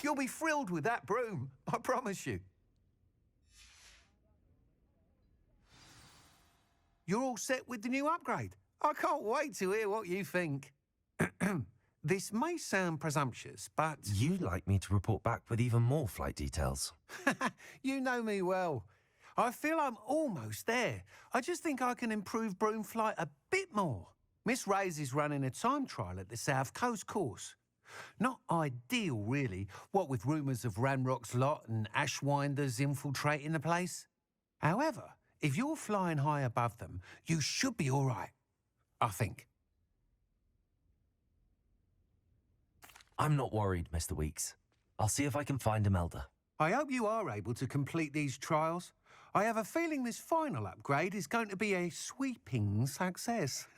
You'll be thrilled with that broom, I promise you. You're all set with the new upgrade. I can't wait to hear what you think. This may sound presumptuous, but... You'd like me to report back with even more flight details. You know me well. I feel I'm almost there. I just think I can improve broom flight a bit more. Miss Ray's is running a time trial at the South Coast course. Not ideal, really, what with rumours of Ranrock's lot and Ashwinders infiltrating the place. However, if you're flying high above them, you should be all right, I think. I'm not worried, Mr. Weeks. I'll see if I can find Imelda. I hope you are able to complete these trials. I have a feeling this final upgrade is going to be a sweeping success.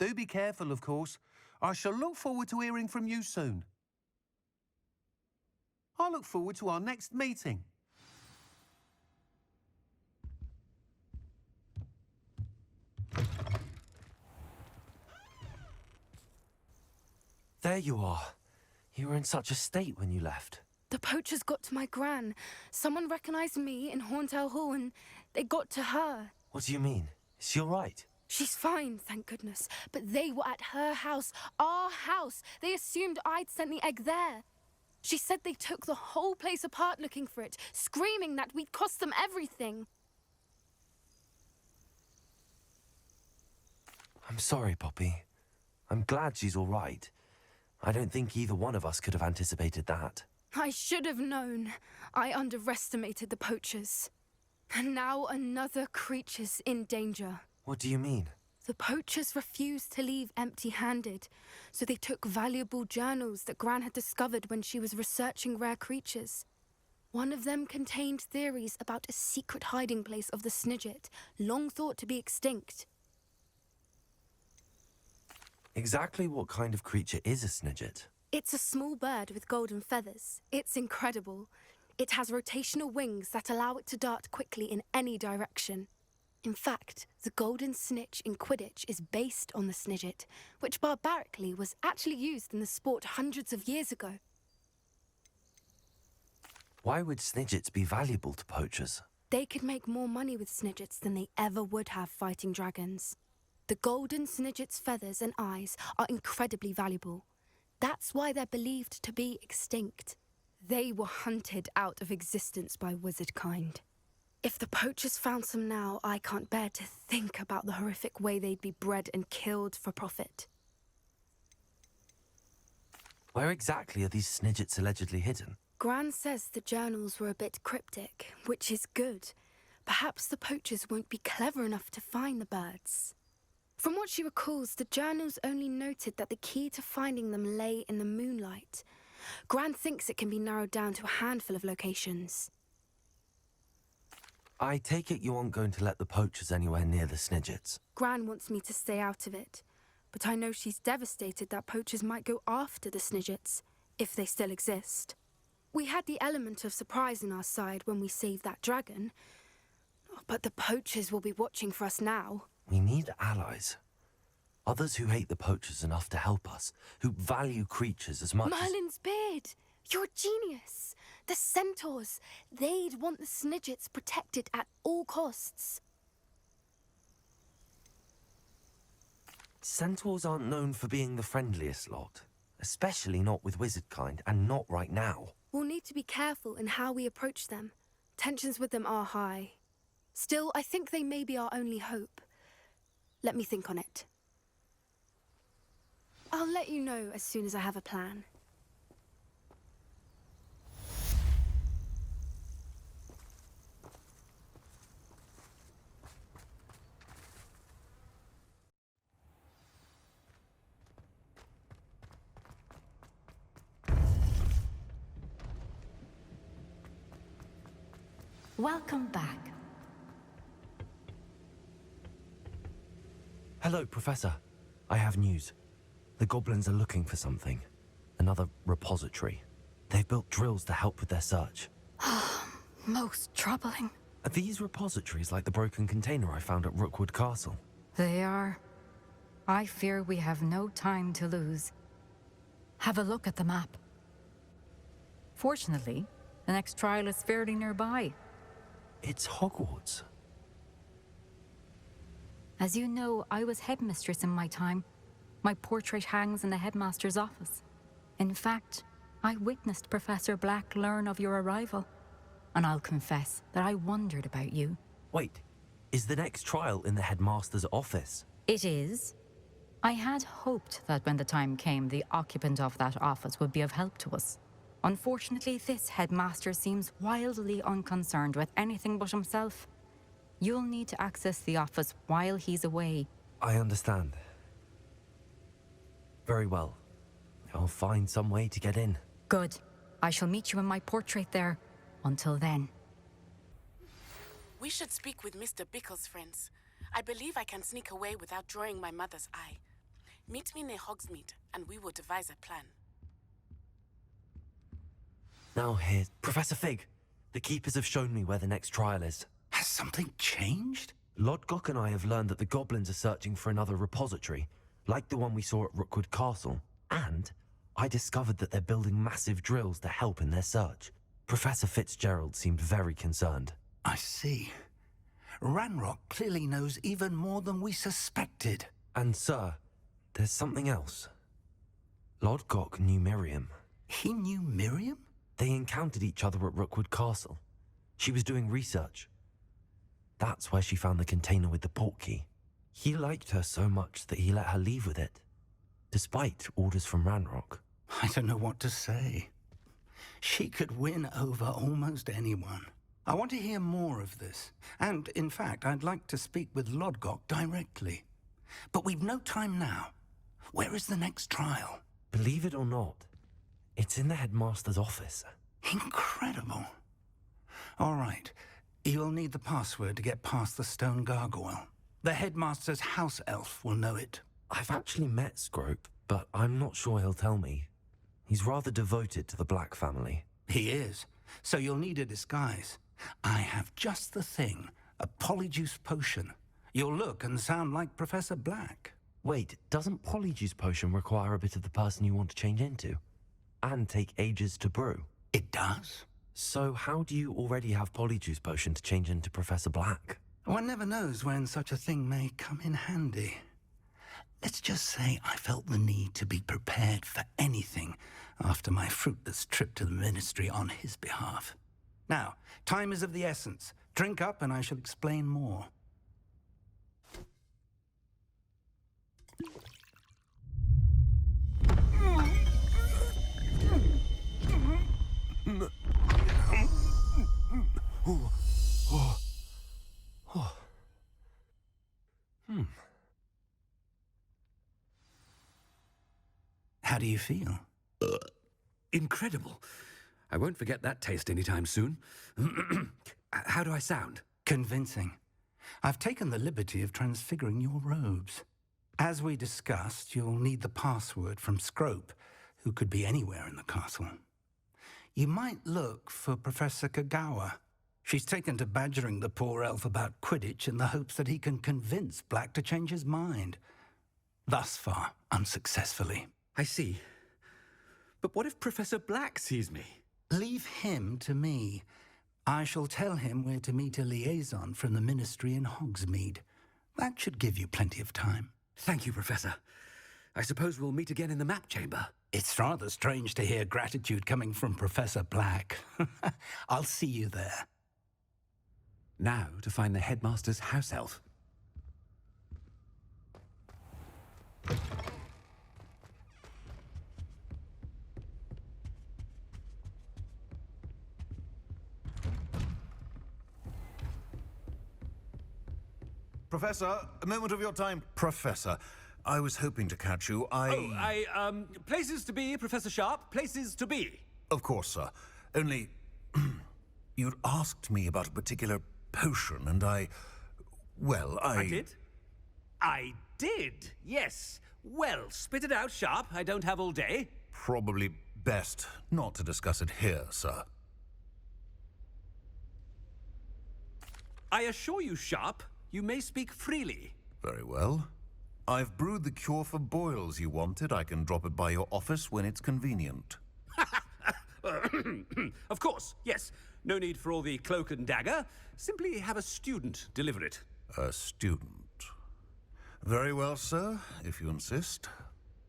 Do be careful, of course. I shall look forward to hearing from you soon. I look forward to our next meeting. There you are. You were in such a state when you left. The poachers got to my gran. Someone recognised me in Horntail Hall and they got to her. What do you mean? Is she all right? She's fine, thank goodness. But they were at her house, our house. They assumed I'd sent the egg there. She said they took the whole place apart looking for it, screaming that we'd cost them everything. I'm sorry, Poppy. I'm glad she's all right. I don't think either one of us could have anticipated that. I should have known. I underestimated the poachers. And now another creature's in danger. What do you mean? The poachers refused to leave empty-handed, so they took valuable journals that Gran had discovered when she was researching rare creatures. One of them contained theories about a secret hiding place of the Snidget, long thought to be extinct. Exactly what kind of creature is a Snidget? It's a small bird with golden feathers. It's incredible. It has rotational wings that allow it to dart quickly in any direction. In fact, the golden snitch in Quidditch is based on the Snidget, which barbarically was actually used in the sport hundreds of years ago. Why would Snidgets be valuable to poachers? They could make more money with Snidgets than they ever would have fighting dragons. The golden Snidget's feathers and eyes are incredibly valuable. That's why they're believed to be extinct. They were hunted out of existence by wizard kind. If the poachers found some now, I can't bear to think about the horrific way they'd be bred and killed for profit. Where exactly are these Snidgets allegedly hidden? Gran says the journals were a bit cryptic, which is good. Perhaps the poachers won't be clever enough to find the birds. From what she recalls, the journals only noted that the key to finding them lay in the moonlight. Gran thinks it can be narrowed down to a handful of locations. I take it you aren't going to let the poachers anywhere near the Snidgets. Gran wants me to stay out of it, but I know she's devastated that poachers might go after the Snidgets, if they still exist. We had the element of surprise on our side when we saved that dragon, but the poachers will be watching for us now. We need allies. Others who hate the poachers enough to help us, who value creatures as much Merlin's beard! You're a genius! The centaurs! They'd want the Snidgets protected at all costs. Centaurs aren't known for being the friendliest lot, especially not with wizard kind, and not right now. We'll need to be careful in how we approach them. Tensions with them are high. Still, I think they may be our only hope. Let me think on it. I'll let you know as soon as I have a plan. Welcome back. Hello, Professor. I have news. The goblins are looking for something. Another repository. They've built drills to help with their search. Most troubling. Are these repositories like the broken container I found at Rookwood Castle? They are. I fear we have no time to lose. Have a look at the map. Fortunately, the next trial is fairly nearby. It's Hogwarts. As you know, I was headmistress in my time. My portrait hangs in the headmaster's office. In fact, I witnessed Professor Black learn of your arrival. And I'll confess that I wondered about you. Wait, is the next trial in the headmaster's office? It is. I had hoped that when the time came, the occupant of that office would be of help to us. Unfortunately, this headmaster seems wildly unconcerned with anything but himself. You'll need to access the office while he's away. I understand. Very well. I'll find some way to get in. Good. I shall meet you in my portrait there. Until then. We should speak with Mr. Bickle's friends. I believe I can sneak away without drawing my mother's eye. Meet me near Hogsmeade, and we will devise a plan. Now here's Professor Fig. The keepers have shown me where the next trial is. Has something changed? Lodgok and I have learned that the goblins are searching for another repository, like the one we saw at Rookwood Castle. And I discovered that they're building massive drills to help in their search. Professor Fitzgerald seemed very concerned. I see. Ranrock clearly knows even more than we suspected. And sir, there's something else. Lodgok knew Miriam. He knew Miriam? They encountered each other at Rookwood Castle. She was doing research. That's where she found the container with the portkey. He liked her so much that he let her leave with it, despite orders from Ranrock. I don't know what to say. She could win over almost anyone. I want to hear more of this. And, in fact, I'd like to speak with Lodgok directly. But we've no time now. Where is the next trial? Believe it or not, it's in the headmaster's office. Incredible. All right. You'll need the password to get past the stone gargoyle. The headmaster's house elf will know it. I've actually met Scrope, but I'm not sure he'll tell me. He's rather devoted to the Black family. He is. So you'll need a disguise. I have just the thing. A polyjuice potion. You'll look and sound like Professor Black. Wait, doesn't Polyjuice Potion require a bit of the person you want to change into? And take ages to brew? It does. So how do you already have Polyjuice Potion to change into Professor Black? One never knows when such a thing may come in handy. Let's just say I felt the need to be prepared for anything after my fruitless trip to the Ministry on his behalf. Now, time is of the essence. Drink up and I shall explain more. How do you feel? Incredible. I won't forget that taste anytime soon. How do I sound? Convincing. I've taken the liberty of transfiguring your robes. As we discussed, you'll need the password from Scrope, who could be anywhere in the castle. You might look for Professor Kagawa. She's taken to badgering the poor elf about Quidditch in the hopes that he can convince Black to change his mind. Thus far, unsuccessfully. I see. But what if Professor Black sees me? Leave him to me. I shall tell him where to meet a liaison from the Ministry in Hogsmeade. That should give you plenty of time. Thank you, Professor. I suppose we'll meet again in the map chamber. It's rather strange to hear gratitude coming from Professor Black. I'll see you there. Now to find the headmaster's house elf. Professor, a moment of your time. Professor, I was hoping to catch you. Places to be, Professor Sharp. Places to be. Of course, sir. Only, you'd asked me about a particular potion, and I did? I did, yes. Well, spit it out, Sharp. I don't have all day. Probably best not to discuss it here, sir. I assure you, Sharp, you may speak freely. Very well. I've brewed the cure for boils you wanted. I can drop it by your office when it's convenient. Of course, yes. No need for all the cloak and dagger. Simply have a student deliver it. A student. Very well, sir, if you insist.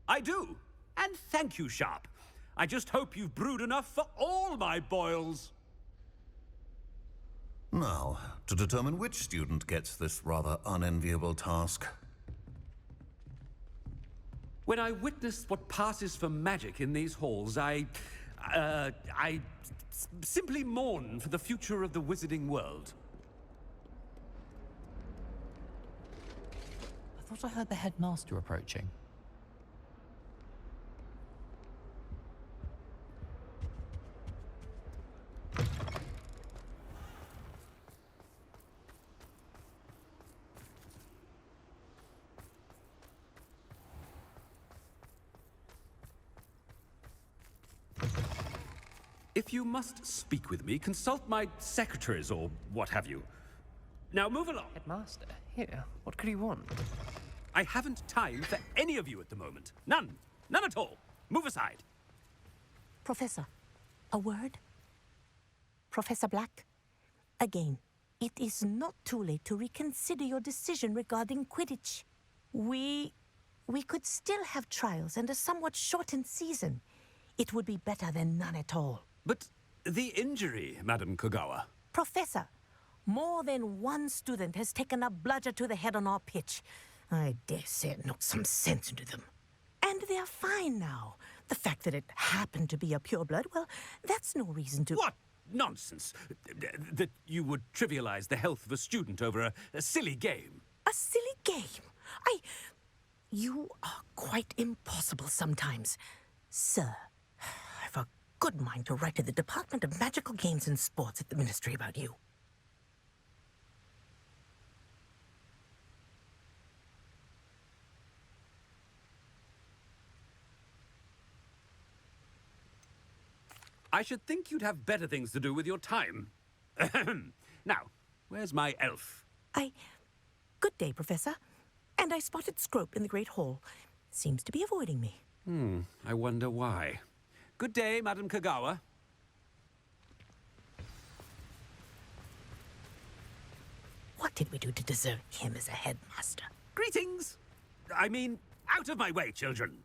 I do. And thank you, Sharp. I just hope you've brewed enough for all my boils. Now, to determine which student gets this rather unenviable task. When I witness what passes for magic in these halls, I simply mourn for the future of the wizarding world. I thought I heard the headmaster approaching. If you must speak with me, consult my secretaries or what have you. Now move along. Headmaster, here, what could he want? I haven't time for any of you at the moment. None. None at all. Move aside. Professor, a word? Professor Black? Again, it is not too late to reconsider your decision regarding Quidditch. We could still have trials and a somewhat shortened season. It would be better than none at all. But the injury, Madam Kogawa. Professor, more than one student has taken a bludger to the head on our pitch. I dare say it knocked some sense into them. And they're fine now. The fact that it happened to be a pureblood, well, that's no reason to... What nonsense! That you would trivialize the health of a student over a silly game. A silly game? You are quite impossible sometimes. Sir, I've a good mind to write to the Department of Magical Games and Sports at the Ministry about you. I should think you'd have better things to do with your time. Now, where's my elf? Good day, Professor. And I spotted Scrope in the Great Hall. Seems to be avoiding me. I wonder why. Good day, Madam Kogawa. What did we do to deserve him as a headmaster? Greetings! I mean, out of my way, children.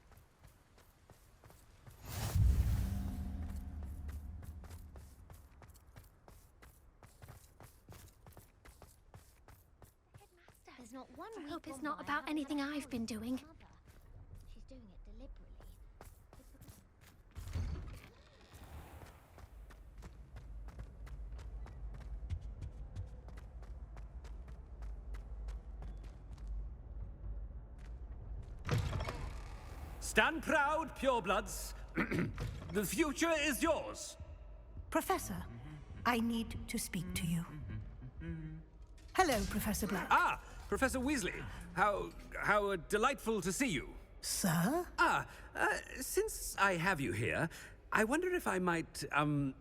There's not one I hope it's not about anything I've been doing. She's doing it deliberately. Stand proud, purebloods. The future is yours. Professor, I need to speak to you. Hello, Professor Black. Ah, Professor Weasley. How delightful to see you. Sir? Since I have you here, I wonder if I might,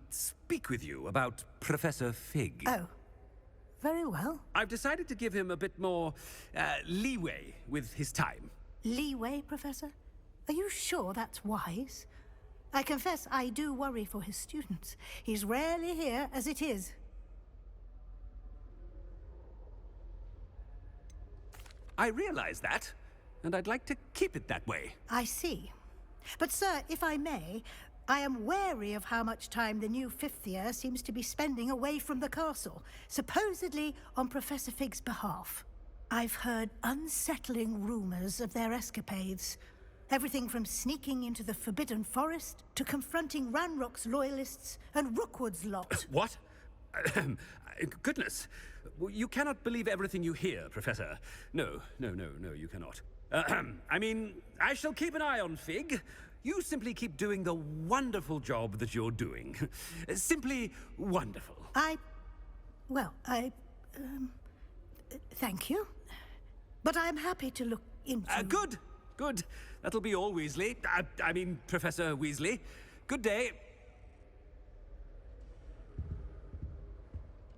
speak with you about Professor Fig. Oh, very well. I've decided to give him a bit more, leeway with his time. Leeway, Professor? Are you sure that's wise? I confess I do worry for his students. He's rarely here as it is. I realize that, and I'd like to keep it that way. I see. But, sir, if I may, I am wary of how much time the new fifth year seems to be spending away from the castle, supposedly on Professor Fig's behalf. I've heard unsettling rumors of their escapades. Everything from sneaking into the Forbidden Forest to confronting Ranrock's loyalists and Rookwood's lot. What? Goodness. You cannot believe everything you hear, Professor. No, you cannot. I mean, I shall keep an eye on Fig. You simply keep doing the wonderful job that you're doing. Simply wonderful. Thank you. But I'm happy to look into... Good. That'll be all, Weasley. I mean, Professor Weasley. Good day.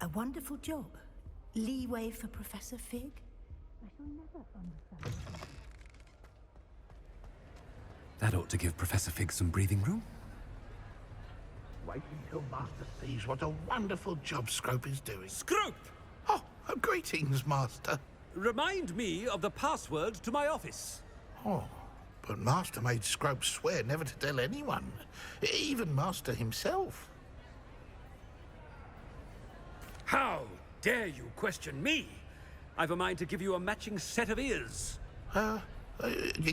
A wonderful job. Leeway for Professor Fig? I shall never understand. That ought to give Professor Fig some breathing room. wait until Master sees what a wonderful job Scrope is doing. Scrope! Oh, greetings, Master. Remind me of the password to my office. Oh, but Master made Scrope swear never to tell anyone, even Master himself. How dare you question me? I've a mind to give you a matching set of ears.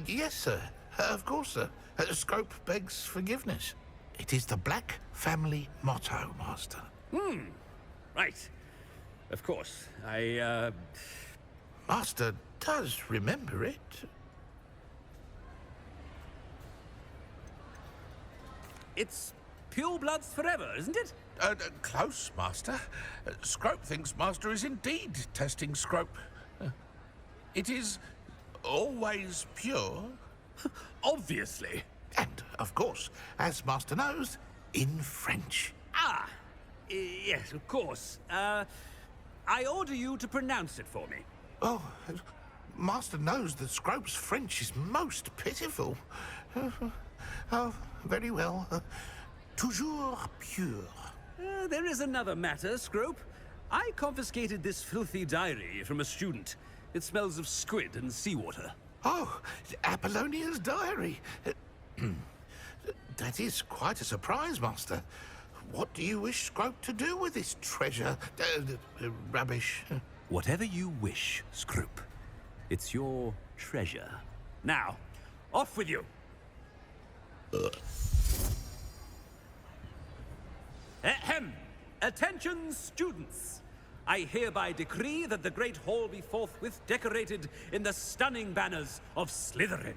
Yes, sir. Of course, sir. Scrope begs forgiveness. It is the Black family motto, Master. Right. Of course. Master does remember it. It's pure bloods forever, isn't it? Close, Master. Scrope thinks Master is indeed testing Scrope. It is always pure. Obviously. And, of course, as Master knows, in French. Ah! Yes, of course. I order you to pronounce it for me. Oh, Master knows that Scrope's French is most pitiful. Oh, very well. Toujours pure. There is another matter, Scrope. I confiscated this filthy diary from a student. It smells of squid and seawater. Oh, Apollonia's diary. That is quite a surprise, Master. What do you wish Scrope to do with this treasure? Rubbish. Whatever you wish, Scrope. It's your treasure. Now, off with you. Ahem! Attention, students! I hereby decree that the Great Hall be forthwith decorated in the stunning banners of Slytherin.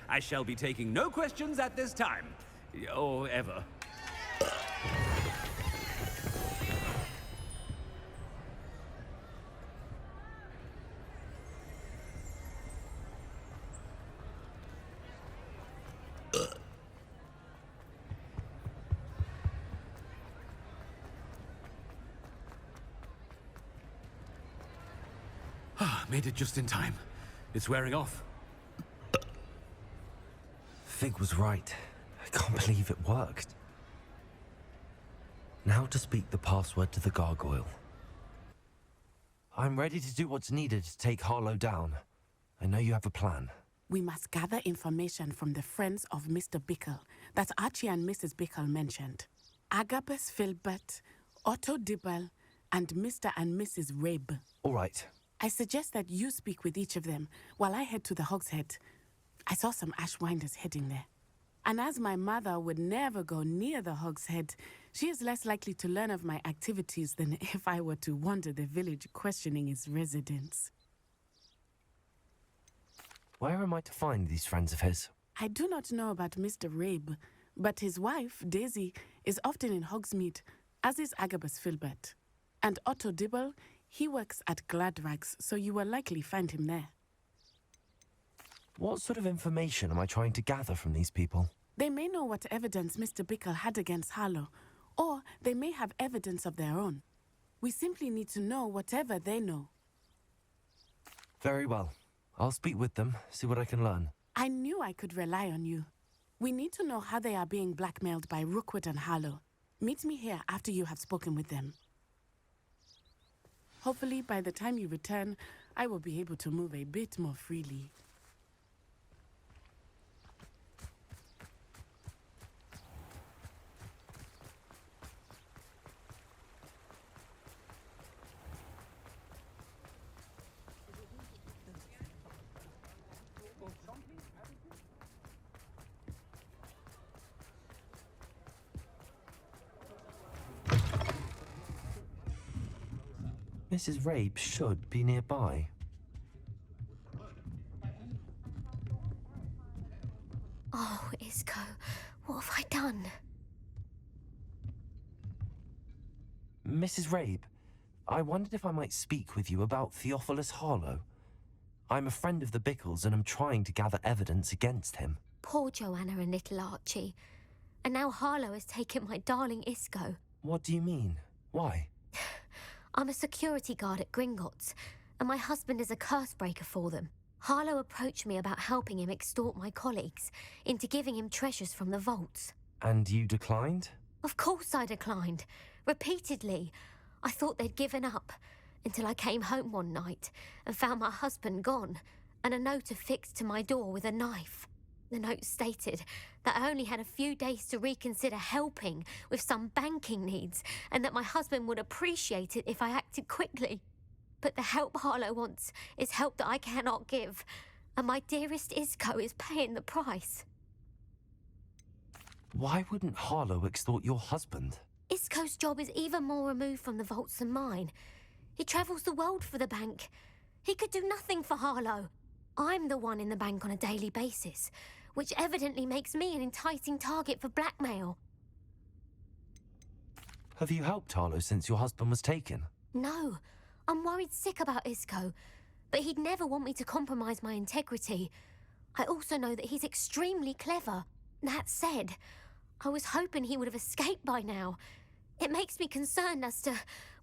I shall be taking no questions at this time. Or ever. Made it just in time. It's wearing off. Fig was right. I can't believe it worked. Now to speak the password to the gargoyle. I'm ready to do what's needed to take Harlow down. I know you have a plan. We must gather information from the friends of Mr. Bickle that Archie and Mrs. Bickle mentioned. Agabus Filbert, Otto Dibble, and Mr. and Mrs. Rabe. All right. I suggest that you speak with each of them while I head to the Hogshead. I saw some Ashwinders heading there. And as my mother would never go near the Hogshead, she is less likely to learn of my activities than if I were to wander the village questioning its residents. Where am I to find these friends of his? I do not know about Mr. Rabe, but his wife, Daisy, is often in Hogsmeade, as is Agabus Filbert. And Otto Dibble, he works at Gladrags, so you will likely find him there. What sort of information am I trying to gather from these people? They may know what evidence Mr. Bickle had against Harlow, or they may have evidence of their own. We simply need to know whatever they know. Very well. I'll speak with them, see what I can learn. I knew I could rely on you. We need to know how they are being blackmailed by Rookwood and Harlow. Meet me here after you have spoken with them. Hopefully, by the time you return, I will be able to move a bit more freely. Mrs. Rabe should be nearby. Oh, Isco, what have I done? Mrs. Rabe, I wondered if I might speak with you about Theophilus Harlow. I'm a friend of the Bickles and I'm trying to gather evidence against him. Poor Joanna and little Archie. And now Harlow has taken my darling Isco. What do you mean? Why? I'm a security guard at Gringotts, and my husband is a curse breaker for them. Harlow approached me about helping him extort my colleagues into giving him treasures from the vaults. And you declined? Of course I declined. Repeatedly. I thought they'd given up, until I came home one night and found my husband gone, and a note affixed to my door with a knife. The note stated that I only had a few days to reconsider helping with some banking needs, and that my husband would appreciate it if I acted quickly. But the help Harlow wants is help that I cannot give, and my dearest Isco is paying the price. Why wouldn't Harlow extort your husband? Isco's job is even more removed from the vaults than mine. He travels the world for the bank. He could do nothing for Harlow. I'm the one in the bank on a daily basis, which evidently makes me an enticing target for blackmail. Have you helped Harlow since your husband was taken? No, I'm worried sick about Isco, but he'd never want me to compromise my integrity. I also know that he's extremely clever. That said, I was hoping he would have escaped by now. It makes me concerned as to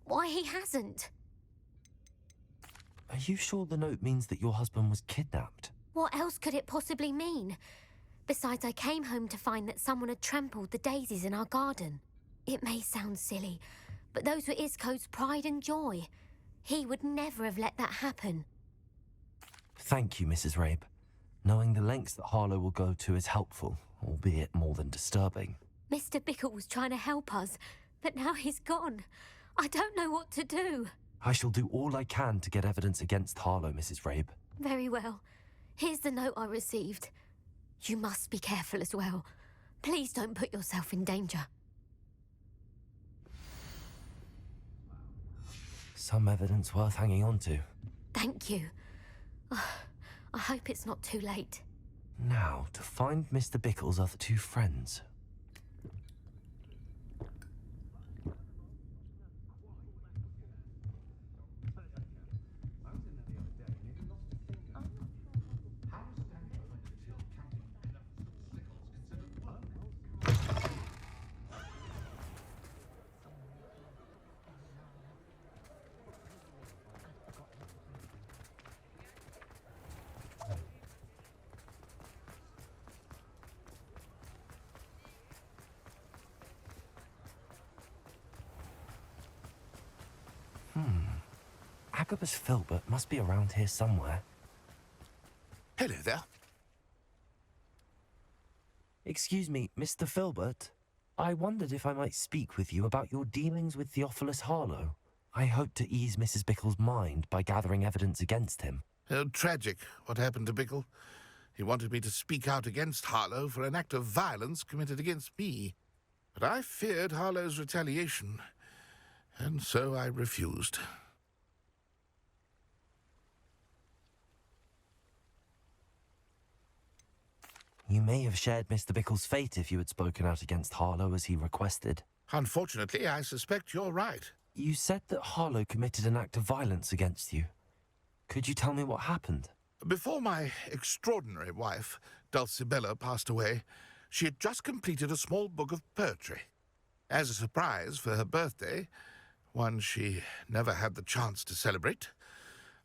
why he hasn't. Are you sure the note means that your husband was kidnapped? What else could it possibly mean? Besides, I came home to find that someone had trampled the daisies in our garden. It may sound silly, but those were Isco's pride and joy. He would never have let that happen. Thank you, Mrs. Rabe. Knowing the lengths that Harlow will go to is helpful, albeit more than disturbing. Mr. Bickle was trying to help us, but now he's gone. I don't know what to do. I shall do all I can to get evidence against Harlow, Mrs. Rabe. Very well. Here's the note I received. You must be careful as well. Please don't put yourself in danger. Some evidence worth hanging on to. Thank you. I hope it's not too late. Now, to find Mr. Bickle's other two friends. Agabus Filbert must be around here somewhere. Hello there. Excuse me, Mr. Filbert. I wondered if I might speak with you about your dealings with Theophilus Harlow. I hope to ease Mrs. Bickle's mind by gathering evidence against him. Tragic, what happened to Bickle. He wanted me to speak out against Harlow for an act of violence committed against me. But I feared Harlow's retaliation, and so I refused. You may have shared Mr. Bickle's fate if you had spoken out against Harlow as he requested. Unfortunately, I suspect you're right. You said that Harlow committed an act of violence against you. Could you tell me what happened? Before my extraordinary wife, Dulcibella, passed away, she had just completed a small book of poetry. As a surprise for her birthday, one she never had the chance to celebrate,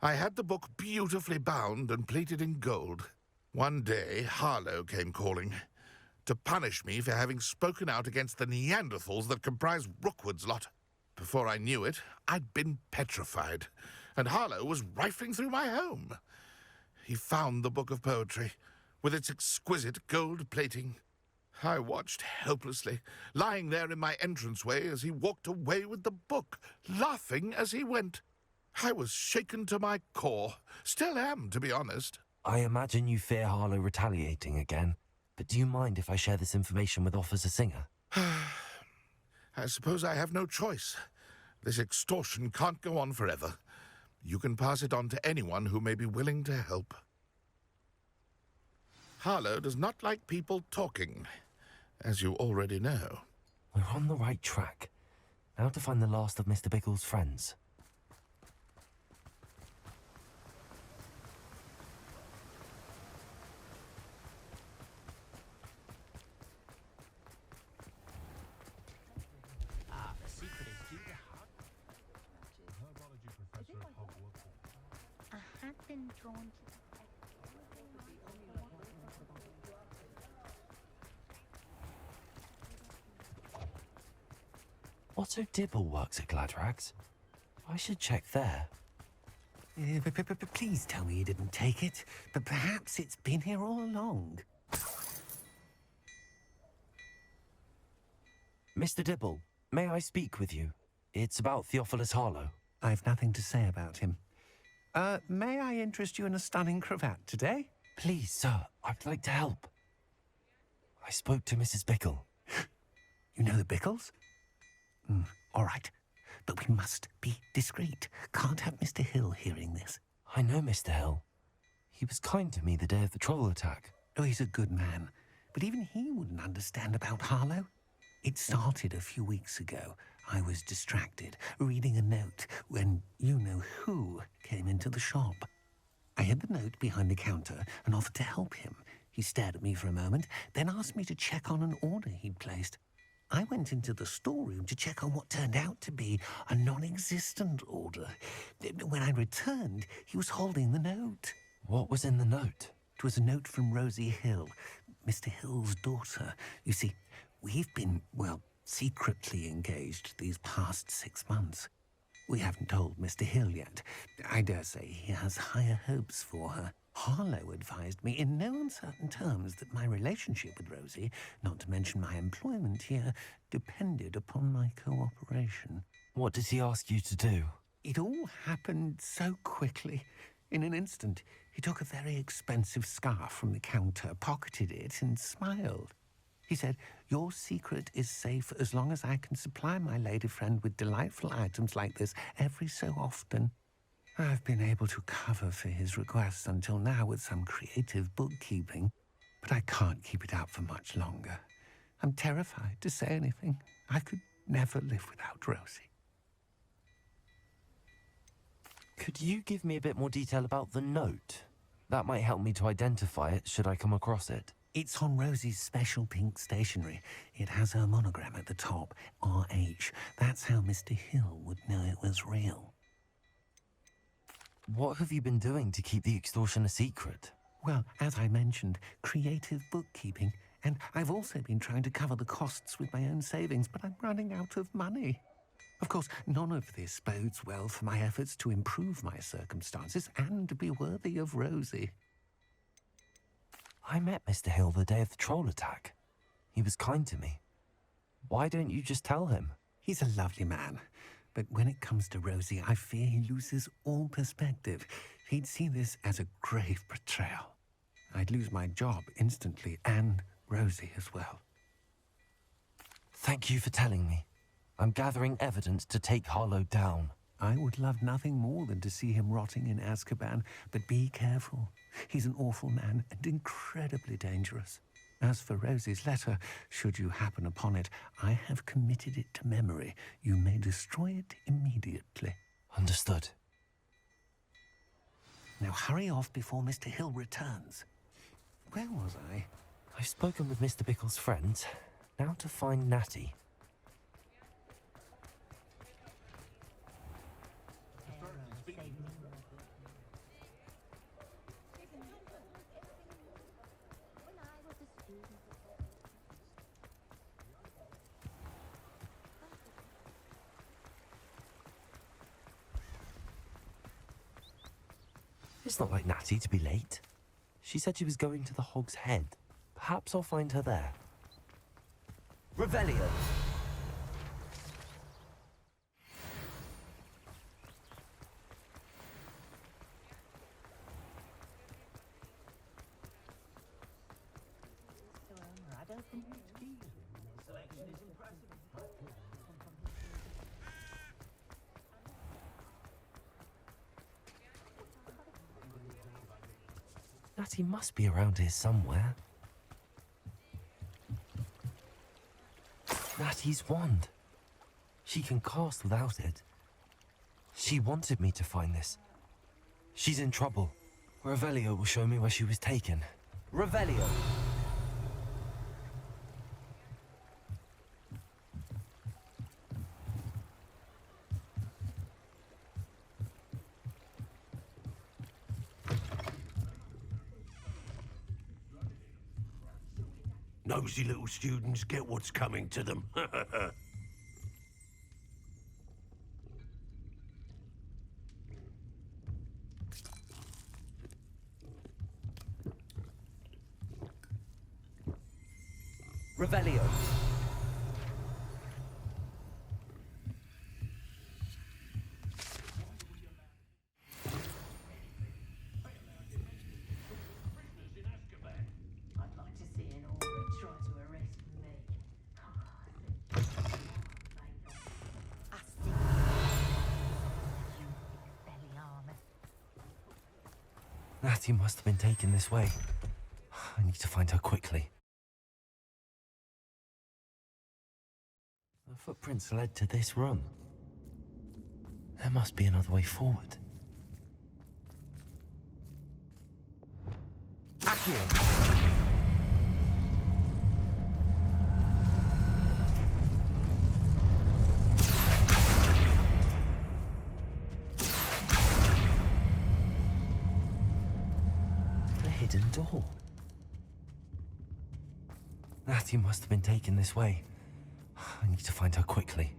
I had the book beautifully bound and plated in gold. One day, Harlow came calling to punish me for having spoken out against the Neanderthals that comprise Rookwood's lot. Before I knew it, I'd been petrified, and Harlow was rifling through my home. He found the book of poetry, with its exquisite gold plating. I watched helplessly, lying there in my entranceway as he walked away with the book, laughing as he went. I was shaken to my core. Still am, to be honest. I imagine you fear Harlow retaliating again, but do you mind if I share this information with Officer Singer? I suppose I have no choice. This extortion can't go on forever. You can pass it on to anyone who may be willing to help. Harlow does not like people talking, as you already know. We're on the right track. Now to find the last of Mr. Bickle's friends. The secret is due to Herbology professor at Hogwarts. I have been drawn to Otto Dibble works at Gladrags. I should check there. But please tell me you didn't take it. But perhaps it's been here all along. Mr. Dibble, may I speak with you? It's about Theophilus Harlow. I've nothing to say about him. May I interest you in a stunning cravat today? Please, sir, I'd like to help. I spoke to Mrs. Bickle. You know the Bickles? All right. But we must be discreet. Can't have Mr. Hill hearing this. I know Mr. Hill. He was kind to me the day of the troll attack. Oh, he's a good man. But even he wouldn't understand about Harlow. It started a few weeks ago. I was distracted, reading a note, when you-know-who came into the shop. I hid the note behind the counter and offered to help him. He stared at me for a moment, then asked me to check on an order he'd placed. I went into the storeroom to check on what turned out to be a non-existent order. When I returned, he was holding the note. What was in the note? It was a note from Rosie Hill, Mr. Hill's daughter. You see, we've been, well, secretly engaged these past 6 months. We haven't told Mr. Hill yet. I dare say he has higher hopes for her. Harlow advised me in no uncertain terms that my relationship with Rosie, not to mention my employment here, depended upon my cooperation. What did he ask you to do? It all happened so quickly. In an instant, he took a very expensive scarf from the counter, pocketed it, and smiled. He said, "Your secret is safe as long as I can supply my lady friend with delightful items like this every so often." I've been able to cover for his requests until now with some creative bookkeeping, but I can't keep it up for much longer. I'm terrified to say anything. I could never live without Rosie. Could you give me a bit more detail about the note? That might help me to identify it should I come across it. It's on Rosie's special pink stationery. It has her monogram at the top, RH. That's how Mr. Hill would know it was real. What have you been doing to keep the extortion a secret? Well, as I mentioned, creative bookkeeping. And I've also been trying to cover the costs with my own savings, but I'm running out of money. Of course, none of this bodes well for my efforts to improve my circumstances and be worthy of Rosie. I met Mr. Hill the day of the troll attack. He was kind to me. Why don't you just tell him? He's a lovely man. But when it comes to Rosie, I fear he loses all perspective. He'd see this as a grave betrayal. I'd lose my job instantly, and Rosie as well. Thank you for telling me. I'm gathering evidence to take Harlow down. I would love nothing more than to see him rotting in Azkaban, but be careful. He's an awful man and incredibly dangerous. As for Rosie's letter, should you happen upon it, I have committed it to memory. You may destroy it immediately. Understood. Now hurry off before Mr. Hill returns. Where was I? I've spoken with Mr. Bickle's friends. Now to find Natty. It's not like Natty to be late. She said she was going to the Hog's Head. Perhaps I'll find her there. Revelio! Natty must be around here somewhere. Natty's wand. She can cast without it. She wanted me to find this. She's in trouble. Revelio will show me where she was taken. Revelio! Nosy little students get what's coming to them. Natty must have been taken this way. I need to find her quickly. The footprints led to this room. There must be another way forward. Accio! The hidden door. Natty must have been taken this way. I need to find her quickly.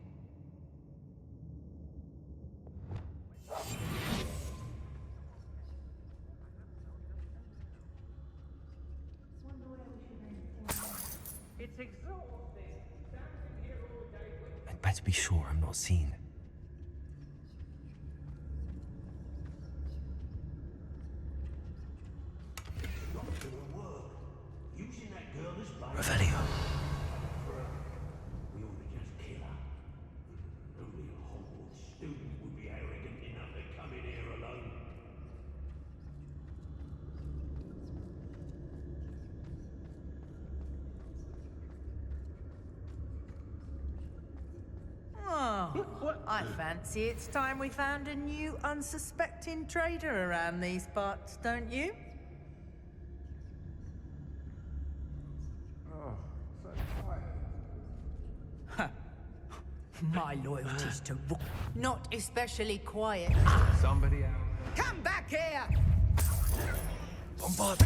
It's exhausting. Standing here all day with... I'd better be sure I'm not seen. Revelio. We ought to just kill her. Only a Hogwarts student would be arrogant enough to come in here alone. Oh, I fancy it's time we found a new unsuspecting trader around these parts, don't you? Oh, so quiet. Huh. My loyalty's to Rook. Not especially quiet. Somebody out. Come back here! Bombard!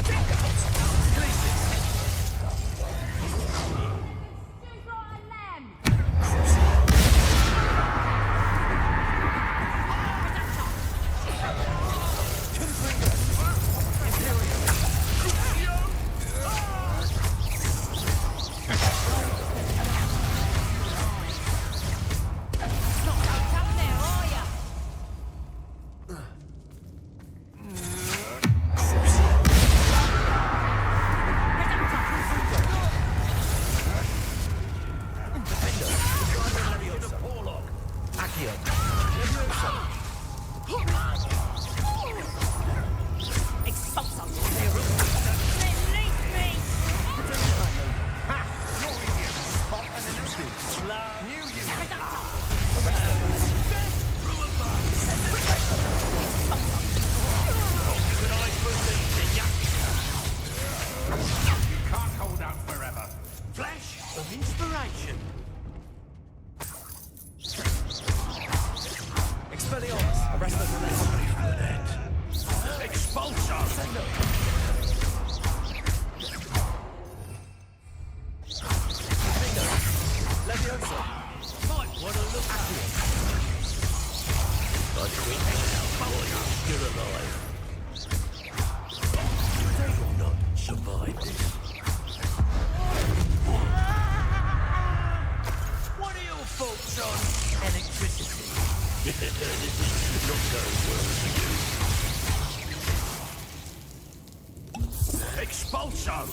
Expulso!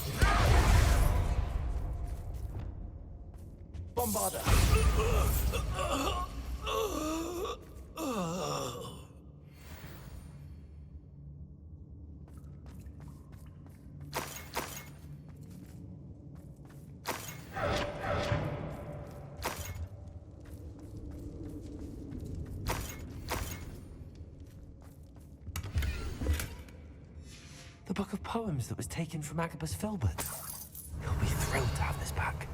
Bombarder! The book of poems that was taken from Agabus Filbert. He'll be thrilled to have this back.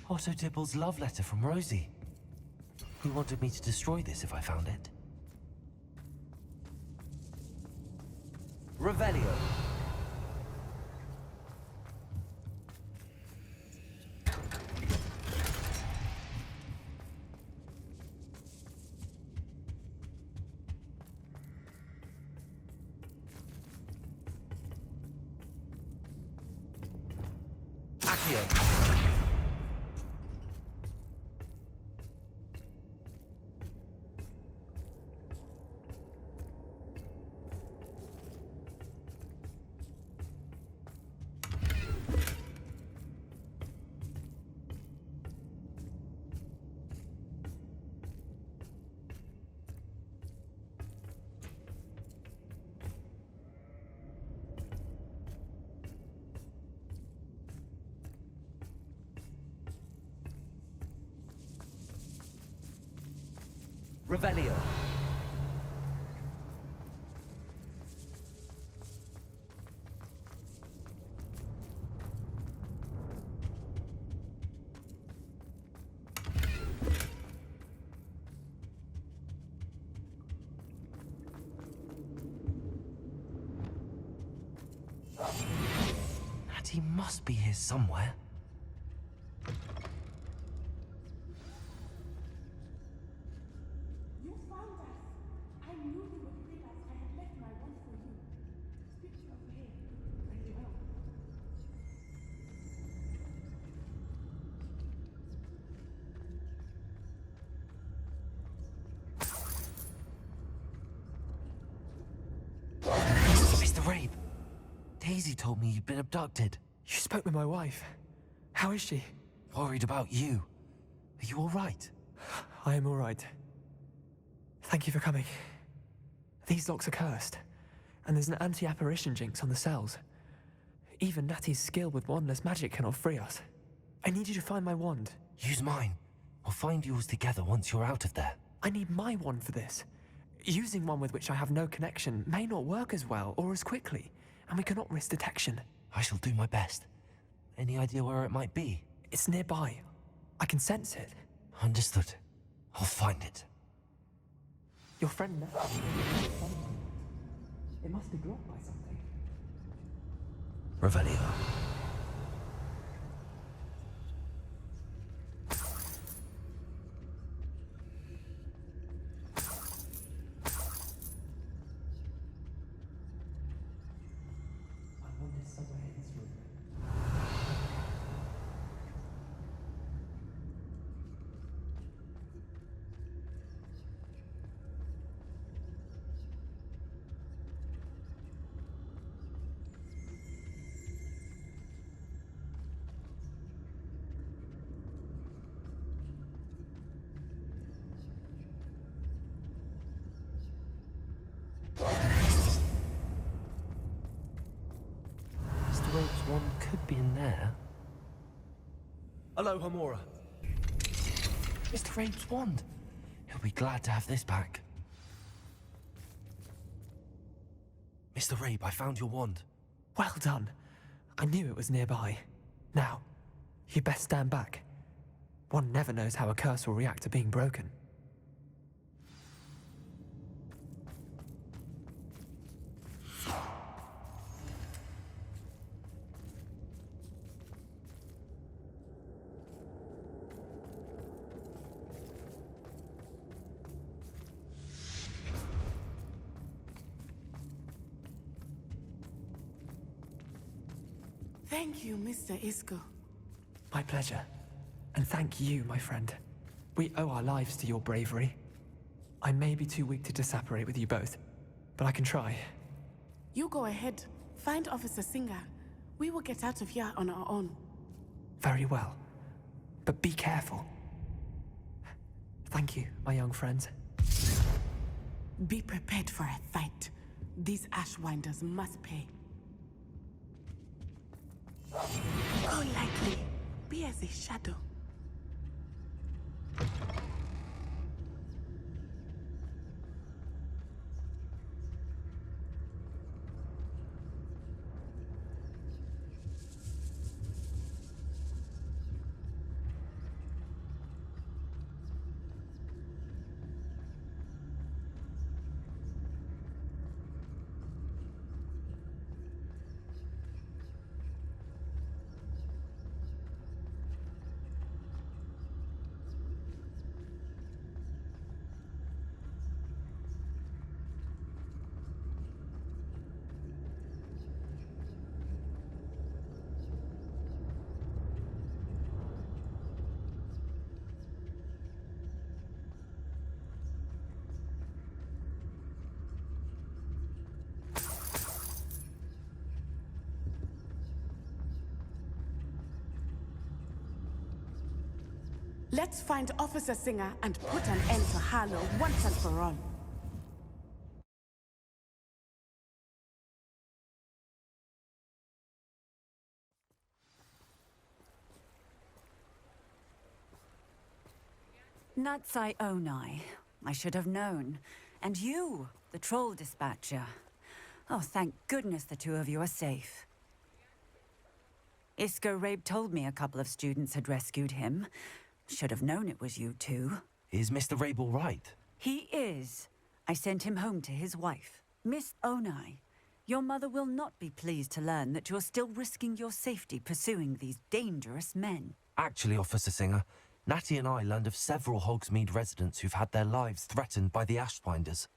Otto Dibble's love letter from Rosie. He wanted me to destroy this if I found it. Revelio. Revelio. He must be here somewhere. You found us. I knew you would realize I had left my wand for you. Speak to over here. Very well. Mr. Rabe, Daisy told me you'd been abducted. You spoke with my wife. How is she? Worried about you. Are you all right? I am all right. Thank you for coming. These locks are cursed, and there's an anti-apparition jinx on the cells. Even Natty's skill with wandless magic cannot free us. I need you to find my wand. Use mine. We'll find yours together once you're out of there. I need my wand for this. Using one with which I have no connection may not work as well or as quickly, and we cannot risk detection. I shall do my best. Any idea where it might be? It's nearby. I can sense it. Understood. I'll find it. Your friend Natty. It must be blocked by something. Revelio. Mr. Rabe's wand could be in there. Hello, Hamora. Mr. Rabe's wand. He'll be glad to have this back. Mr. Rabe, I found your wand. Well done. I knew it was nearby. Now, you best stand back. One never knows how a curse will react to being broken. Thank you, Mr. Isco. My pleasure. And thank you, my friend. We owe our lives to your bravery. I may be too weak to disapparate with you both, but I can try. You go ahead. Find Officer Singer. We will get out of here on our own. Very well. But be careful. Thank you, my young friends. Be prepared for a fight. These Ashwinders must pay. Go lightly. Be as a shadow. Let's find Officer Singer and put an end to Harlow once and for all. Natsai Onai. I should have known. And you, the troll dispatcher. Oh, thank goodness the two of you are safe. Isco Rabe told me a couple of students had rescued him. Should have known it was you two. Is Mr. Rabe all right? He is. I sent him home to his wife. Miss Onai, your mother will not be pleased to learn that you're still risking your safety pursuing these dangerous men. Actually, Officer Singer, Natty and I learned of several Hogsmeade residents who've had their lives threatened by the Ashwinders.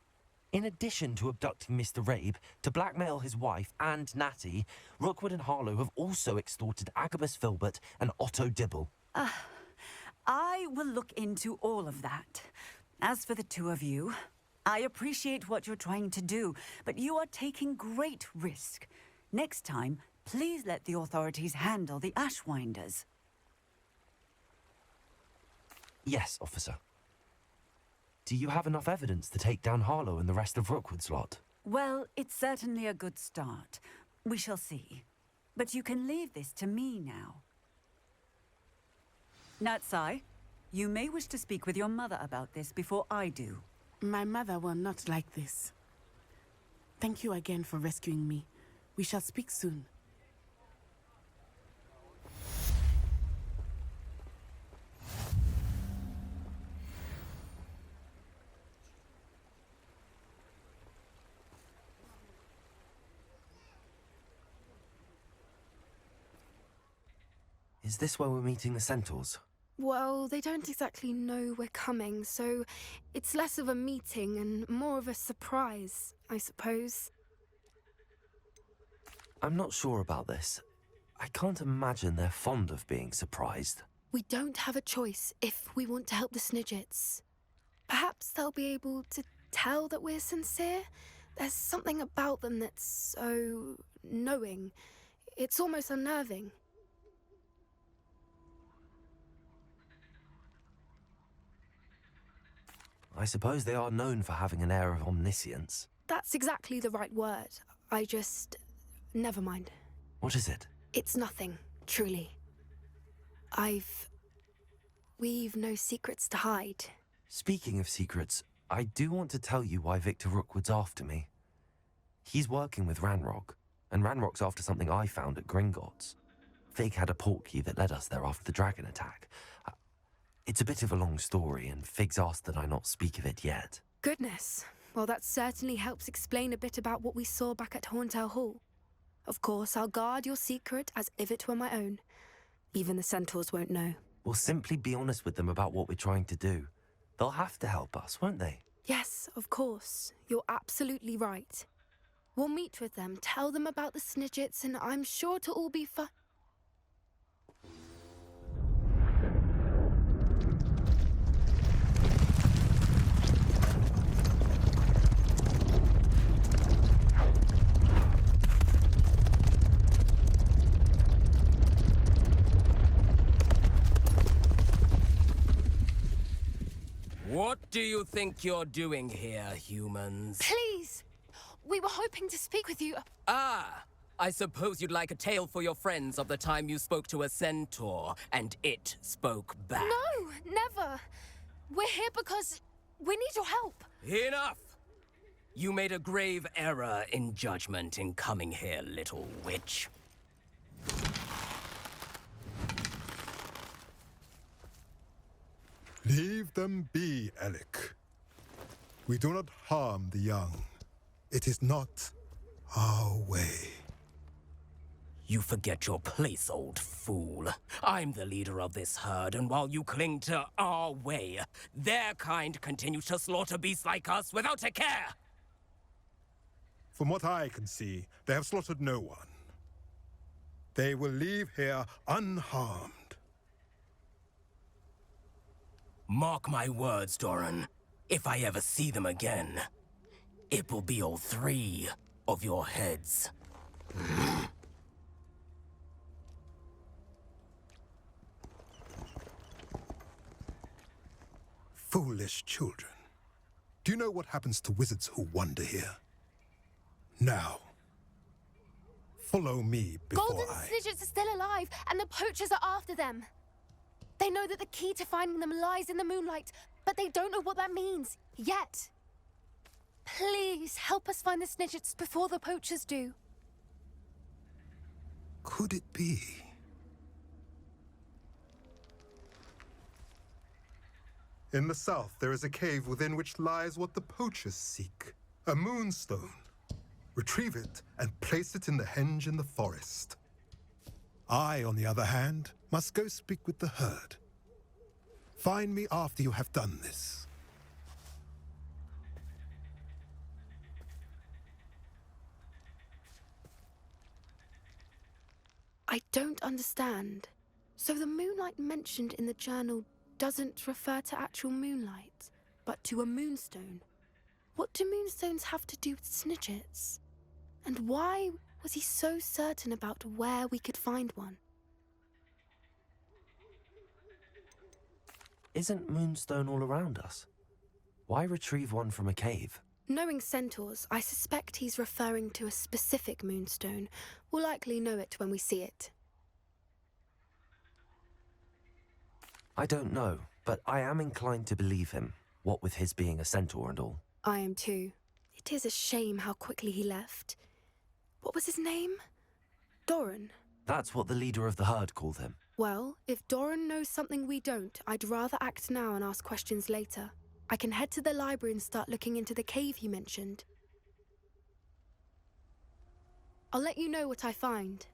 In addition to abducting Mr. Rabe to blackmail his wife and Natty, Rookwood and Harlow have also extorted Agabus Filbert and Otto Dibble. I will look into all of that. As for the two of you, I appreciate what you're trying to do, but you are taking great risk. Next time, please let the authorities handle the Ashwinders. Yes, officer. Do you have enough evidence to take down Harlow and the rest of Rookwood's lot? Well, it's certainly a good start. We shall see. But you can leave this to me now. Natsai, you may wish to speak with your mother about this before I do. My mother will not like this. Thank you again for rescuing me. We shall speak soon. Is this where we're meeting the Centaurs? Well, they don't exactly know we're coming, so it's less of a meeting and more of a surprise, I suppose. I'm not sure about this. I can't imagine they're fond of being surprised. We don't have a choice if we want to help the Snidgets. Perhaps they'll be able to tell that we're sincere. There's something about them that's so knowing. It's almost unnerving. I suppose they are known for having an air of omniscience. That's exactly the right word. Never mind. What is it? It's nothing, truly. We've no secrets to hide. Speaking of secrets, I do want to tell you why Victor Rookwood's after me. He's working with Ranrock, and Ranrock's after something I found at Gringotts. Fig had a portkey that led us there after the dragon attack. It's a bit of a long story, and Fig's asked that I not speak of it yet. Goodness. Well, that certainly helps explain a bit about what we saw back at Horntail Hall. Of course, I'll guard your secret as if it were my own. Even the Centaurs won't know. We'll simply be honest with them about what we're trying to do. They'll have to help us, won't they? Yes, of course. You're absolutely right. We'll meet with them, tell them about the Snidgets, and I'm sure to all be fine. What do you think you're doing here, humans? Please! We were hoping to speak with you. Ah! I suppose you'd like a tale for your friends of the time you spoke to a centaur, and it spoke back. No, never! We're here because we need your help. Enough! You made a grave error in judgment in coming here, little witch. Leave them be, Alec. We do not harm the young. It is not our way. You forget your place, old fool. I'm the leader of this herd, and while you cling to our way, their kind continue to slaughter beasts like us without a care! From what I can see, they have slaughtered no one. They will leave here unharmed. Mark my words, Doran. If I ever see them again, it will be all 3 of your heads. Foolish children. Do you know what happens to wizards who wander here? Now, follow me before Golden Snidgets are still alive, and the poachers are after them. They know that the key to finding them lies in the moonlight, but they don't know what that means yet. Please help us find the Snidgets before the poachers do. Could it be? In the south, there is a cave within which lies what the poachers seek. A moonstone. Retrieve it and place it in the henge in the forest. I, on the other hand, must go speak with the herd. Find me after you have done this. I don't understand. So the moonlight mentioned in the journal doesn't refer to actual moonlight, but to a moonstone. What do moonstones have to do with Snidgets? And why was he so certain about where we could find one? Isn't Moonstone all around us? Why retrieve one from a cave? Knowing centaurs, I suspect he's referring to a specific moonstone. We'll likely know it when we see it. I don't know, but I am inclined to believe him, what with his being a centaur and all. I am too. It is a shame how quickly he left. What was his name? Doran. That's what the leader of the herd called him. Well, if Doran knows something we don't, I'd rather act now and ask questions later. I can head to the library and start looking into the cave he mentioned. I'll let you know what I find.